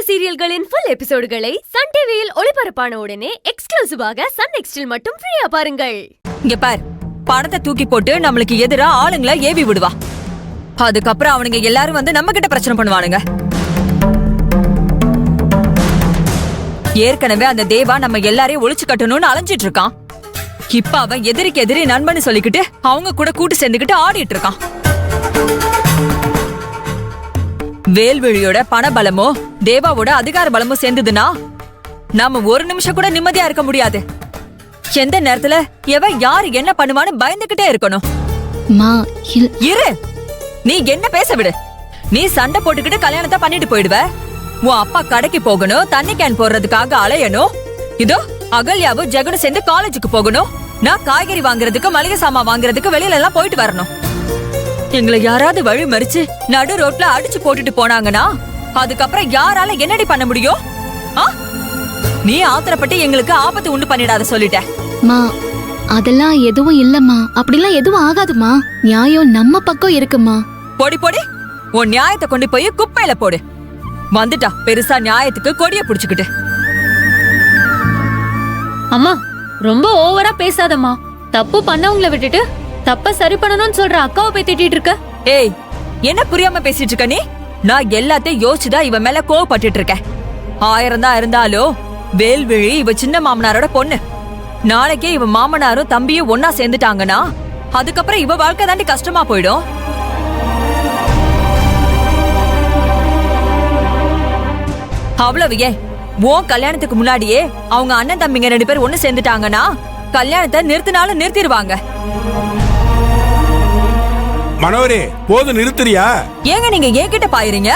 சீரியல்களின் full எபிசோடுகளை Sun டிவியில் ஒளிபரப்பான உடனே எக்ஸ்க்ளூசிவாக சன் நெக்ஸ்டில் மட்டும் ஃப்ரீயா பாருங்கள். இங்க பார், பணத்தை தூக்கி போட்டு நம்மளுக்கு எதிரா ஆளுங்களை ஏவி விடுவா. அதுக்கப்புறம் அவனுங்க எல்லாரும் வந்து நம்ம கிட்ட பிரச்சனை பண்ணுவானுங்க. ஏற்கனவே அந்த தேவா நம்ம எல்லாரையும் ஒளிச்சு கட்டணும்னு அலைஞ்சிட்டு இருக்கான். இப்ப அவன் எதிரிக்கு எதிரி நண்பன்னு சொல்லிக்கிட்டு அவங்க கூட கூட்டு சேர்ந்துக்கிட்டு ஆடிட்டு இருக்கான். வேல்விழியோட பண பலமோ தேவாவோட அதிகார பலமோ சேர்ந்ததுன்னா நாம ஒரு நிமிஷம் கூட நிம்மதியா இருக்க முடியாது. எந்த நேரத்துல எவன் யாரு என்ன பண்ணுவான்னு பயந்துகிட்டே இருக்கணும். இரு, நீ என்ன பேச விடு. நீ சண்டை போட்டுக்கிட்டு கல்யாணத்தை பண்ணிட்டு போயிடுவ. உன் அப்பா கடைக்கு போகணும், தண்ணி கேன் போடுறதுக்காக அலையணும். இதோ அகல்யாவும் ஜெகனும் சேர்ந்து காலேஜுக்கு போகணும். நான் காய்கறி வாங்குறதுக்கு மளிகை சாமான் வாங்குறதுக்கு வெளியில எல்லாம் போயிட்டு வரணும். எங்களை யாராவது வழி மறிச்சு நடு ரோட்ல அடிச்சு போட்டுட்டு போனாங்கன்னா அதுக்கப்புறம் யாரால என்னடி பண்ண முடியும்? நீ ஆத்திரப்பட்டு எங்களுக்கு ஆபத்து உண்டு பண்ணிடாத சொல்லிட்ட. அதெல்லாம் எதுவும் இல்லம்மா, அப்படிலாம் எதுவும் ஆகாதுமா. நியாயம் நம்ம பக்கம் இருக்குமா. போடி போடி, உன் நியாயத்தை கொண்டு போய் குப்பையில போடு. வந்துட்டா பெருசா நியாயத்துக்கு கொடிய புடிச்சுக்கிட்டு. அம்மா ரொம்ப ஓவரா பேசாதம்மா. தப்பு பண்ணவங்கள விட்டுட்டு தப்ப சரி பண்ணணும்னு சொல்ற அக்காவை போய் திட்டிட்டு இருக்க. ஏய், என்ன புரியாம பேசிட்டு இருக்க நீ? நான் எல்லாத்தையும் யோசிச்சுதான் இவன் மேல கோவப்பட்டு இருக்கேன். 1000 தான் இருந்தாலும் வேல்விழி இவ சின்ன மாமனாரோட பொண்ணு. நாளைக்கே இவ மாமனாரும் தம்பியும் ஒன்னா சேர்ந்துட்டாங்கன்னா அதுக்கப்புறம் இவ வாழ்க்கை தாண்டி கஷ்டமா போயிடும். அவ்வளவு ஏன், உன் கல்யாணத்துக்கு முன்னாடியே அவங்க அண்ணன் தம்பிங்க 2 பேர் ஒண்ணு சேர்ந்துட்டாங்கன்னா கல்யாணத்தை நிறுத்தினாலும் நிறுத்திடுவாங்க. மனோரே, போது நிறுத்துறியா? ஏங்க நீங்க என்கிட்ட பாயுறீங்க?